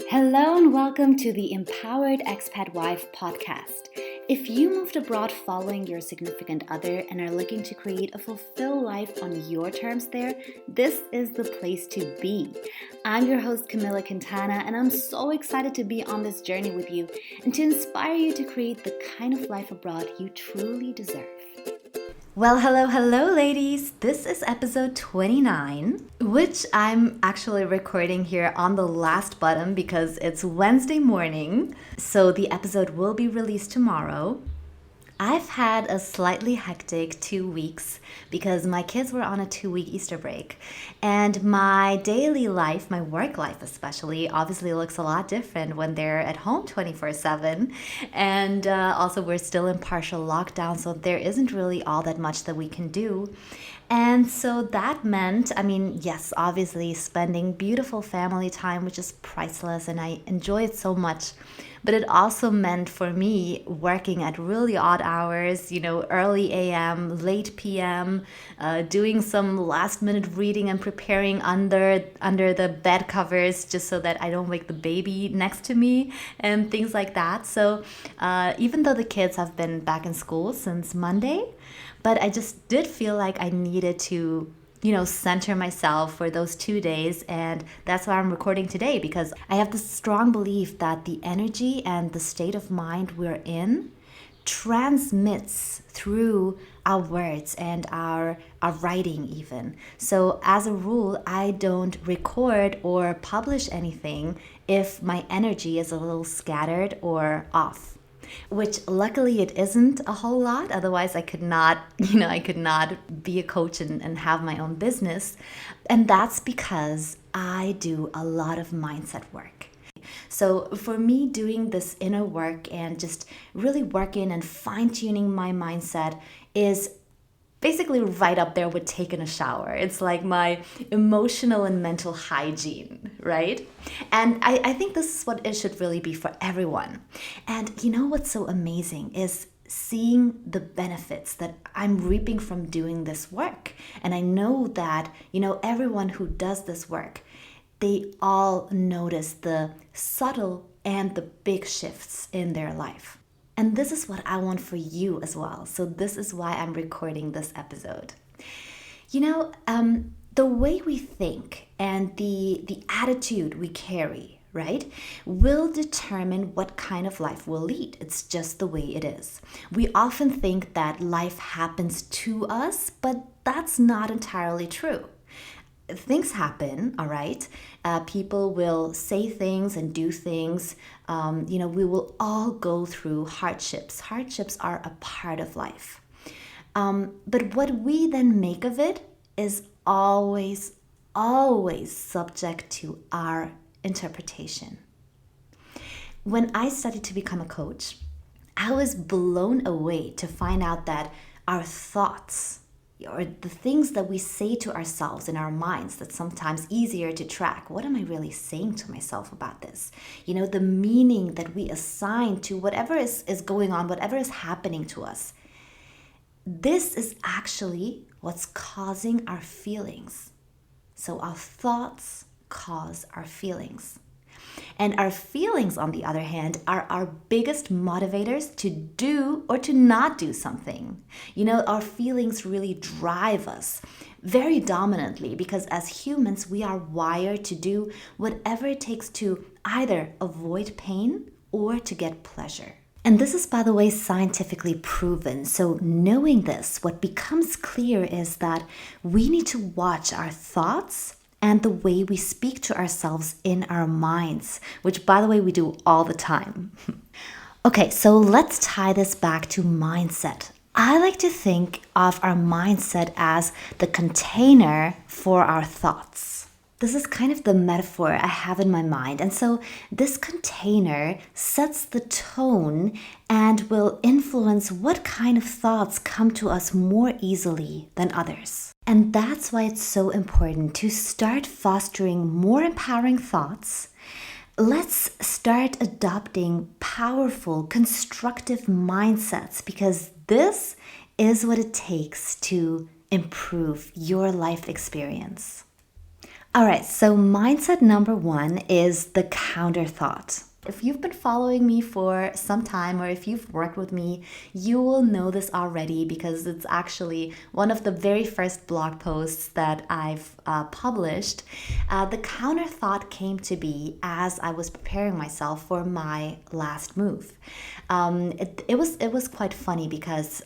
Hello and welcome to the Empowered Expat Wife podcast. If you moved abroad following your significant other and are looking to create a fulfilled life on your terms there, this is the place to be. I'm your host Camilla Quintana and I'm so excited to be on this journey with you and to inspire you to create the kind of life abroad you truly deserve. Well, hello, ladies. This is episode 29, which I'm actually recording here on the last button because it's Wednesday morning. So the episode will be released tomorrow. I've had a slightly hectic 2 weeks because my kids were on a 2-week Easter break. And my daily life, my work life especially, obviously looks a lot different when they're at home 24/7. And also we're still in partial lockdown, so there isn't really all that much that we can do. And so that meant, yes, obviously spending beautiful family time, which is priceless, and I enjoy it so much. But it also meant for me working at really odd hours, early AM, late PM, doing some last minute reading and preparing under the bed covers just so that I don't wake the baby next to me and things like that. So even though the kids have been back in school since Monday, but I just did feel like I needed to center myself for those 2 days. And that's why I'm recording today, because I have this strong belief that the energy and the state of mind we're in transmits through our words and our writing even. So as a rule, I don't record or publish anything if my energy is a little scattered or off. Which luckily it isn't a whole lot. Otherwise I could not be a coach and have my own business. And that's because I do a lot of mindset work. So for me, doing this inner work and just really working and fine-tuning my mindset is basically right up there with taking a shower. It's like my emotional and mental hygiene, right? And I think this is what it should really be for everyone. And you know what's so amazing is seeing the benefits that I'm reaping from doing this work. And I know that, everyone who does this work, they all notice the subtle and the big shifts in their life. And this is what I want for you as well. So this is why I'm recording this episode. The way we think and the attitude we carry, right, will determine what kind of life we'll lead. It's just the way it is. We often think that life happens to us, but that's not entirely true. Things happen, all right? People will say things and do things. We will all go through hardships. Hardships are a part of life. But what we then make of it is always subject to our interpretation. When I studied to become a coach, I was blown away to find out that our thoughts, or the things that we say to ourselves in our minds, that's sometimes easier to track. What am I really saying to myself about this? The meaning that we assign to whatever is going on, whatever is happening to us. This is actually what's causing our feelings. So our thoughts cause our feelings. And our feelings, on the other hand, are our biggest motivators to do or to not do something. Our feelings really drive us very dominantly because as humans, we are wired to do whatever it takes to either avoid pain or to get pleasure. And this is, by the way, scientifically proven. So knowing this, what becomes clear is that we need to watch our thoughts and the way we speak to ourselves in our minds, which, by the way, we do all the time. Okay, so let's tie this back to mindset. I like to think of our mindset as the container for our thoughts. This is kind of the metaphor I have in my mind. And so this container sets the tone and will influence what kind of thoughts come to us more easily than others. And that's why it's so important to start fostering more empowering thoughts. Let's start adopting powerful, constructive mindsets because this is what it takes to improve your life experience. All right, so mindset number one is the counter thought. If you've been following me for some time or if you've worked with me, you will know this already because it's actually one of the very first blog posts that I've published. The counter thought came to be as I was preparing myself for my last move. It was quite funny because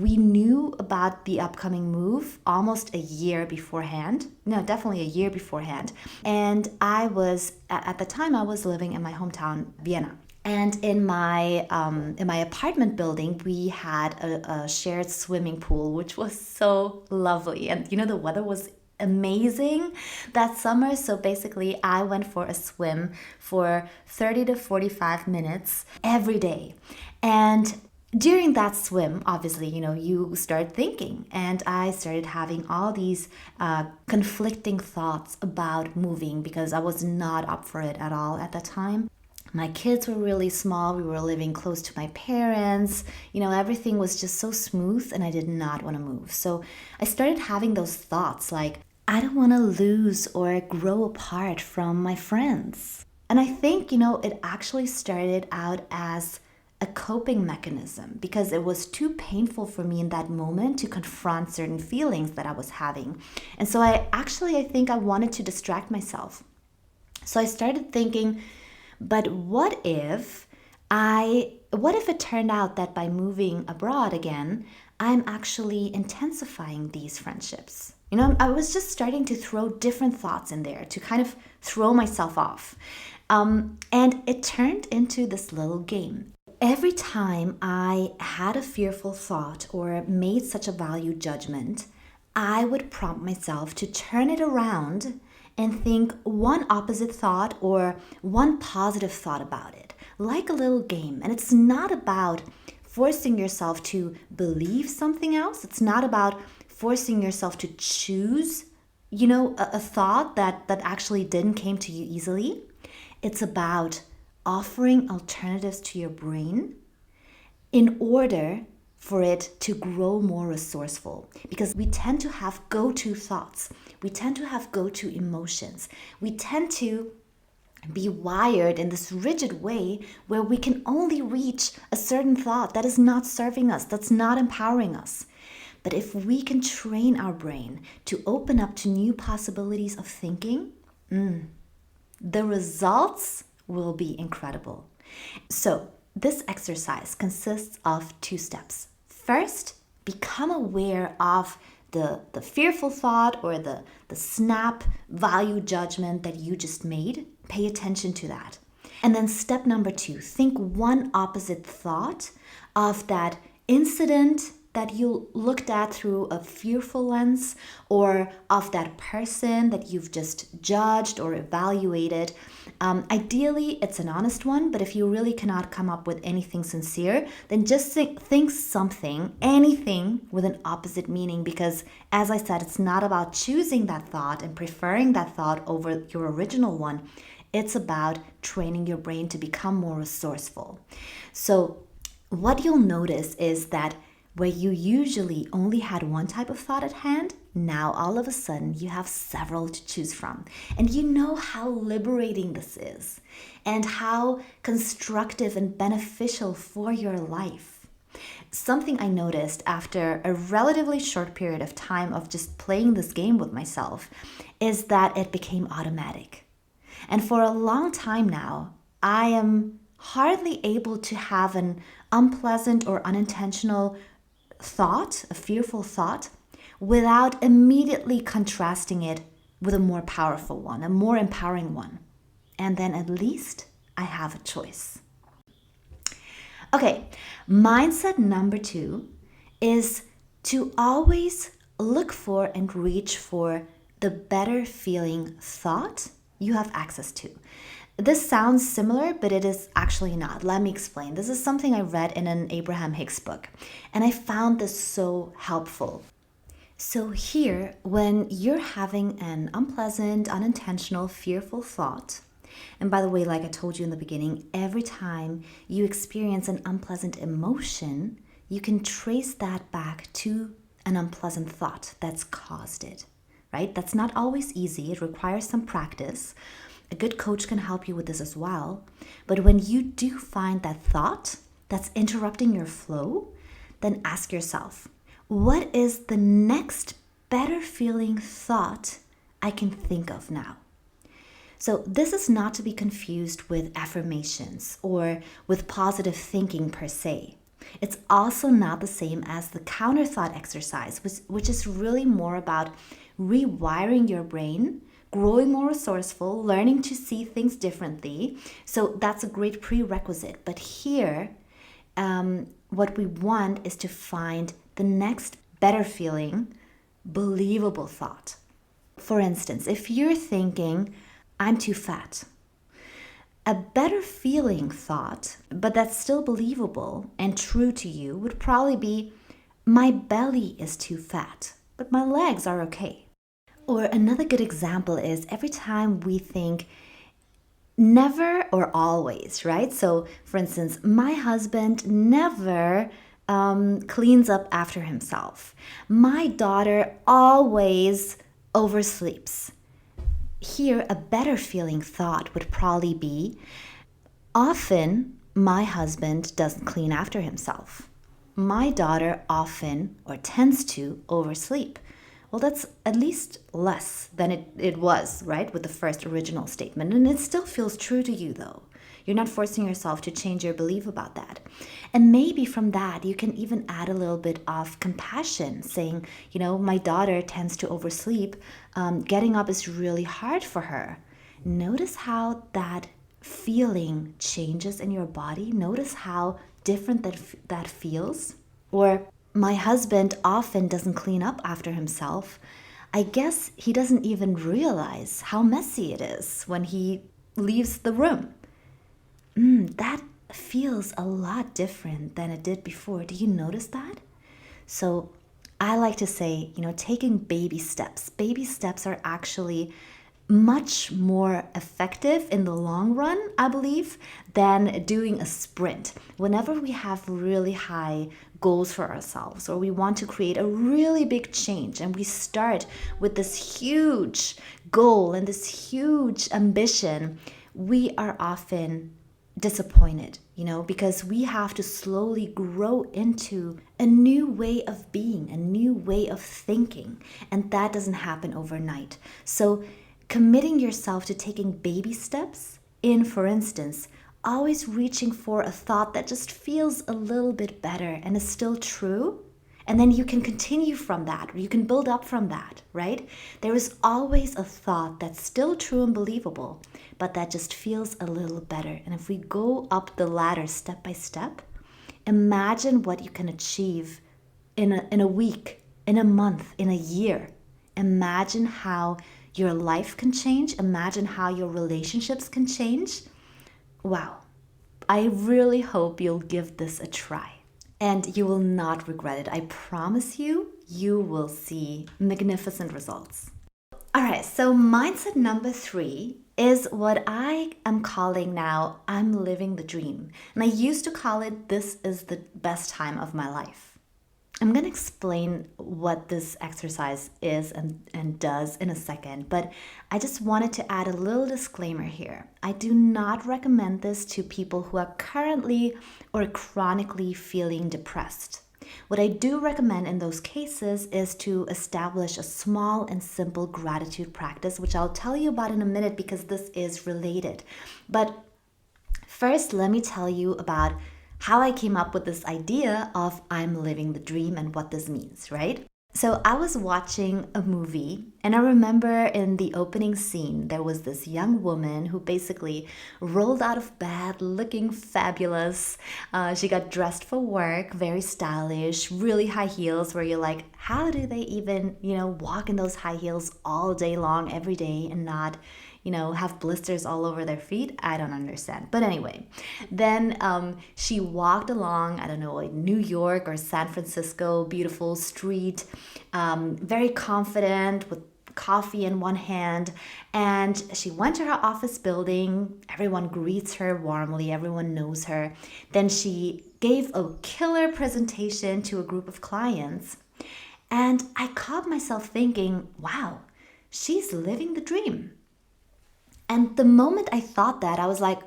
we knew about the upcoming move almost a year beforehand. No, definitely a year beforehand. And I was, at the time, I was living in my hometown, Vienna. And in my apartment building, we had a shared swimming pool, which was so lovely. And the weather was amazing that summer. So basically, I went for a swim for 30 to 45 minutes every day. And during that swim, obviously, you start thinking, and I started having all these conflicting thoughts about moving because I was not up for it at all at the time. My kids were really small. We were living close to my parents. Everything was just so smooth, and I did not want to move. So I started having those thoughts like, I don't want to lose or grow apart from my friends. And I think, it actually started out as a coping mechanism because it was too painful for me in that moment to confront certain feelings that I was having. And so I think I wanted to distract myself. So I started thinking, but what if it turned out that by moving abroad again, I'm actually intensifying these friendships? I was just starting to throw different thoughts in there to kind of throw myself off. And it turned into this little game. Every time I had a fearful thought or made such a value judgment, I would prompt myself to turn it around and think one opposite thought or one positive thought about it, like a little game. And it's not about forcing yourself to believe something else. It's not about forcing yourself to choose, a thought that actually didn't came to you easily. It's about offering alternatives to your brain in order for it to grow more resourceful. Because we tend to have go-to thoughts. We tend to have go-to emotions. We tend to be wired in this rigid way where we can only reach a certain thought that is not serving us, that's not empowering us. But if we can train our brain to open up to new possibilities of thinking, the results will be incredible. So this exercise consists of 2 steps. First, become aware of the fearful thought or the snap value judgment that you just made. Pay attention to that. And then step number 2, think one opposite thought of that incident that you looked at through a fearful lens, or of that person that you've just judged or evaluated. Ideally, it's an honest one, but if you really cannot come up with anything sincere, then just think something, anything with an opposite meaning, because as I said, it's not about choosing that thought and preferring that thought over your original one. It's about training your brain to become more resourceful. So what you'll notice is that where you usually only had one type of thought at hand, now all of a sudden you have several to choose from. And you know how liberating this is and how constructive and beneficial for your life. Something I noticed after a relatively short period of time of just playing this game with myself is that it became automatic. And for a long time now, I am hardly able to have an unpleasant or unintentional thought, a fearful thought, without immediately contrasting it with a more powerful one, a more empowering one. And then at least I have a choice. Okay, mindset number 2 is to always look for and reach for the better feeling thought you have access to. This sounds similar, but it is actually not. Let me explain. This is something I read in an Abraham Hicks book, and I found this so helpful. So here, when you're having an unpleasant, unintentional, fearful thought, and by the way, like I told you in the beginning, every time you experience an unpleasant emotion, you can trace that back to an unpleasant thought that's caused it, right? That's not always easy. It requires some practice. A good coach can help you with this as well. But when you do find that thought that's interrupting your flow, then ask yourself, what is the next better feeling thought I can think of now? So this is not to be confused with affirmations or with positive thinking per se. It's also not the same as the counter thought exercise, which is really more about rewiring your brain, growing more resourceful, learning to see things differently. So that's a great prerequisite. But here, what we want is to find the next better feeling, believable thought. For instance, if you're thinking, I'm too fat, a better feeling thought, but that's still believable and true to you, would probably be, my belly is too fat, but my legs are okay. Or another good example is every time we think never or always, right? So for instance, my husband never cleans up after himself. My daughter always oversleeps. Here, a better feeling thought would probably be, often my husband doesn't clean after himself. My daughter often or tends to oversleep. Well, that's at least less than it was, right, with the first original statement. And it still feels true to you, though. You're not forcing yourself to change your belief about that. And maybe from that, you can even add a little bit of compassion, saying, my daughter tends to oversleep. Getting up is really hard for her. Notice how that feeling changes in your body. Notice how different that feels. Or my husband often doesn't clean up after himself. I guess he doesn't even realize how messy it is when he leaves the room. That feels a lot different than it did before. Do you notice that? So I like to say, taking baby steps. Baby steps are actually much more effective in the long run, I believe, than doing a sprint. Whenever we have really high goals for ourselves or we want to create a really big change and we start with this huge goal and this huge ambition, we are often disappointed, because we have to slowly grow into a new way of being, a new way of thinking, and that doesn't happen overnight. So committing yourself to taking baby steps in, for instance, always reaching for a thought that just feels a little bit better and is still true, and then you can continue from that, or you can build up from that, right? There is always a thought that's still true and believable, but that just feels a little better. And if we go up the ladder step by step, imagine what you can achieve in a week, in a month, in a year. Imagine how your life can change. Imagine how your relationships can change. Wow. I really hope you'll give this a try. And you will not regret it. I promise you, you will see magnificent results. All right, so mindset number 3 is what I am calling now, I'm living the dream. And I used to call it, this is the best time of my life. I'm going to explain what this exercise is and does in a second, but I just wanted to add a little disclaimer here. I do not recommend this to people who are currently or chronically feeling depressed. What I do recommend in those cases is to establish a small and simple gratitude practice, which I'll tell you about in a minute because this is related. But first, let me tell you about how I came up with this idea of I'm living the dream and what this means, right? So I was watching a movie and I remember in the opening scene, there was this young woman who basically rolled out of bed looking fabulous. She got dressed for work, very stylish, really high heels where you're like, how do they even, walk in those high heels all day long, every day and not, have blisters all over their feet? I don't understand. But anyway, then she walked along, I don't know, like New York or San Francisco, beautiful street, very confident with coffee in one hand. And she went to her office building. Everyone greets her warmly. Everyone knows her. Then she gave a killer presentation to a group of clients. And I caught myself thinking, wow, she's living the dream. And the moment I thought that, I was like,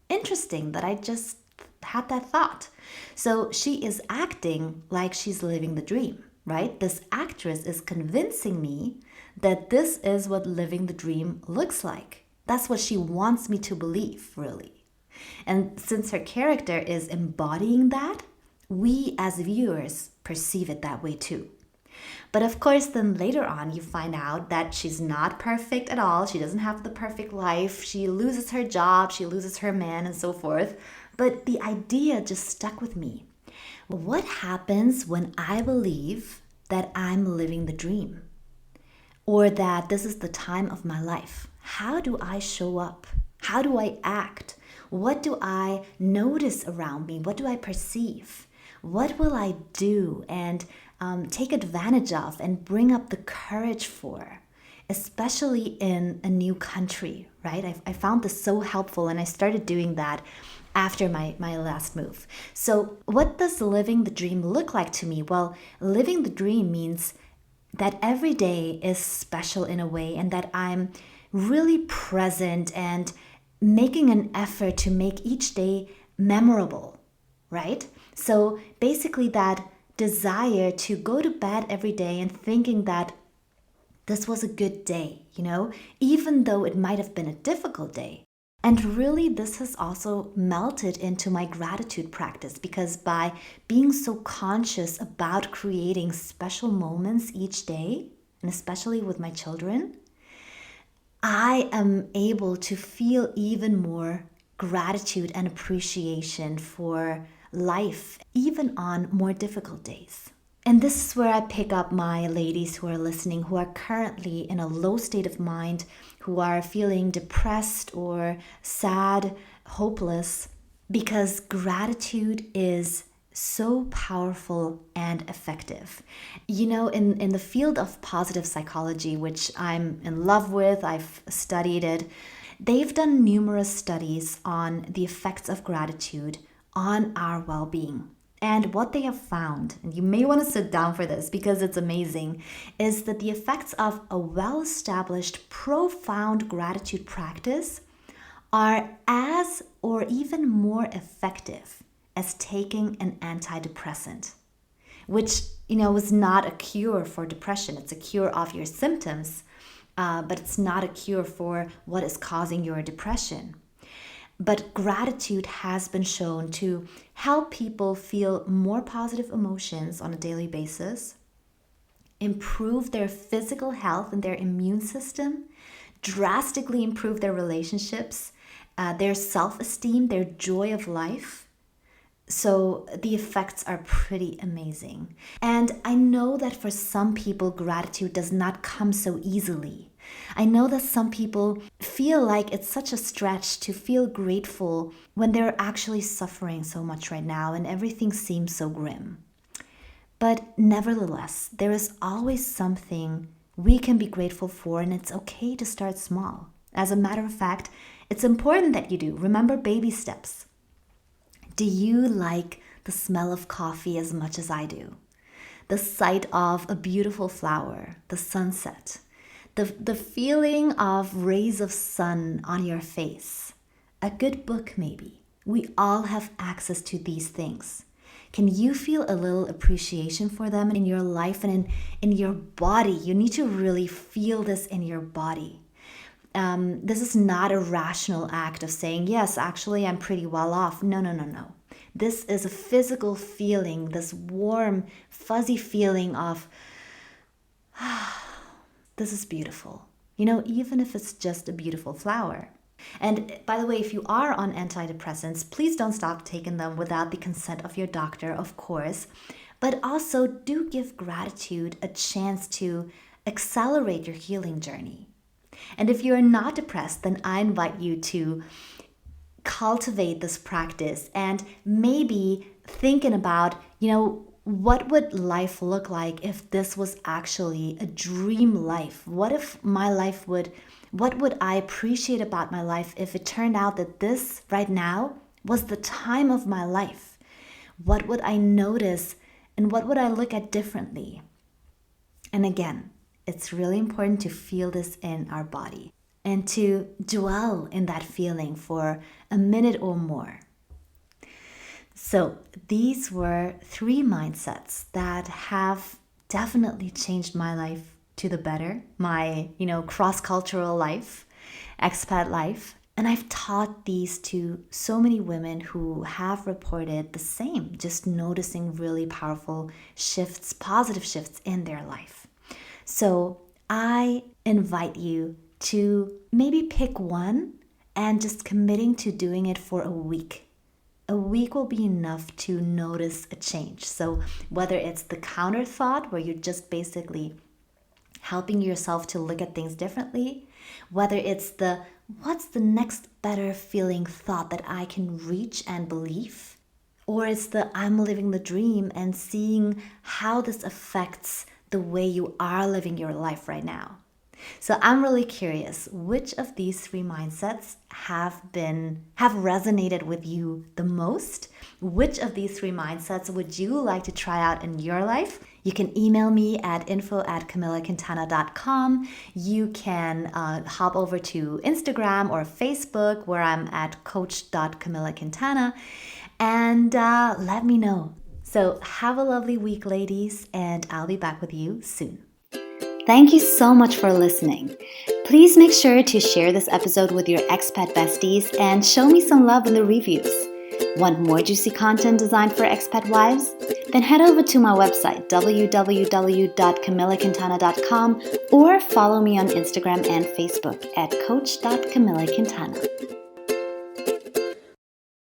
interesting that I just had that thought. So she is acting like she's living the dream, right? This actress is convincing me that this is what living the dream looks like. That's what she wants me to believe, really. And since her character is embodying that, we as viewers perceive it that way too. But of course, then later on, you find out that she's not perfect at all. She doesn't have the perfect life. She loses her job, she loses her man, and so forth. But the idea just stuck with me. What happens when I believe that I'm living the dream? Or that this is the time of my life? How do I show up? How do I act? What do I notice around me? What do I perceive? What will I do and take advantage of and bring up the courage for, especially in a new country, right? I found this so helpful, and I started doing that after my last move. So what does living the dream look like to me? Well, living the dream means that every day is special in a way, and that I'm really present and making an effort to make each day memorable, right? So basically that desire to go to bed every day and thinking that this was a good day, even though it might have been a difficult day. And really, this has also melted into my gratitude practice, because by being so conscious about creating special moments each day, and especially with my children, I am able to feel even more gratitude and appreciation for life, even on more difficult days. And this is where I pick up my ladies who are listening, who are currently in a low state of mind, who are feeling depressed or sad, hopeless, because gratitude is so powerful and effective. In the field of positive psychology, which I'm in love with, I've studied it, they've done numerous studies on the effects of gratitude on our well-being. And what they have found, and you may want to sit down for this because it's amazing, is that the effects of a well-established, profound gratitude practice are as or even more effective as taking an antidepressant, which, is not a cure for depression. It's a cure of your symptoms, but it's not a cure for what is causing your depression. But gratitude has been shown to help people feel more positive emotions on a daily basis, improve their physical health and their immune system, drastically improve their relationships, their self-esteem, their joy of life. So the effects are pretty amazing. And I know that for some people, gratitude does not come so easily. I know that some people feel like it's such a stretch to feel grateful when they're actually suffering so much right now and everything seems so grim. But nevertheless, there is always something we can be grateful for, and it's okay to start small. As a matter of fact, it's important that you do. Remember baby steps. Do you like the smell of coffee as much as I do? The sight of a beautiful flower, the sunset, the feeling of rays of sun on your face, a good book maybe. We all have access to these things. Can you feel a little appreciation for them in your life and in your body? You need to really feel this in your body. This is not a rational act of saying, yes, actually, I'm pretty well off. No. This is a physical feeling, this warm, fuzzy feeling of, this is beautiful. Even if it's just a beautiful flower. And by the way, if you are on antidepressants, please don't stop taking them without the consent of your doctor, of course. But also do give gratitude a chance to accelerate your healing journey. And if you are not depressed, then I invite you to cultivate this practice and maybe thinking about, what would life look like if this was actually a dream life? What would I appreciate about my life if it turned out that this right now was the time of my life? What would I notice and what would I look at differently? And again, It's really important to feel this in our body and to dwell in that feeling for a minute or more. So these were 3 mindsets that have definitely changed my life to the better, my, cross-cultural life, expat life. And I've taught these to so many women who have reported the same, just noticing really powerful shifts, positive shifts in their life. So I invite you to maybe pick one and just committing to doing it for a week. A week will be enough to notice a change. So whether it's the counter thought, where you're just basically helping yourself to look at things differently, whether it's the what's the next better feeling thought that I can reach and believe, or it's the I'm living the dream and seeing how this affects the way you are living your life right now. So I'm really curious, which of these 3 mindsets have resonated with you the most? Which of these 3 mindsets would you like to try out in your life? You can email me at info@camillaquintana.com. You can hop over to Instagram or Facebook, where I'm at coach.camillaquintana, and let me know. So have a lovely week, ladies, and I'll be back with you soon. Thank you so much for listening. Please make sure to share this episode with your expat besties and show me some love in the reviews. Want more juicy content designed for expat wives? Then head over to my website, www.camillaquintana.com, or follow me on Instagram and Facebook at coach.camillaquintana.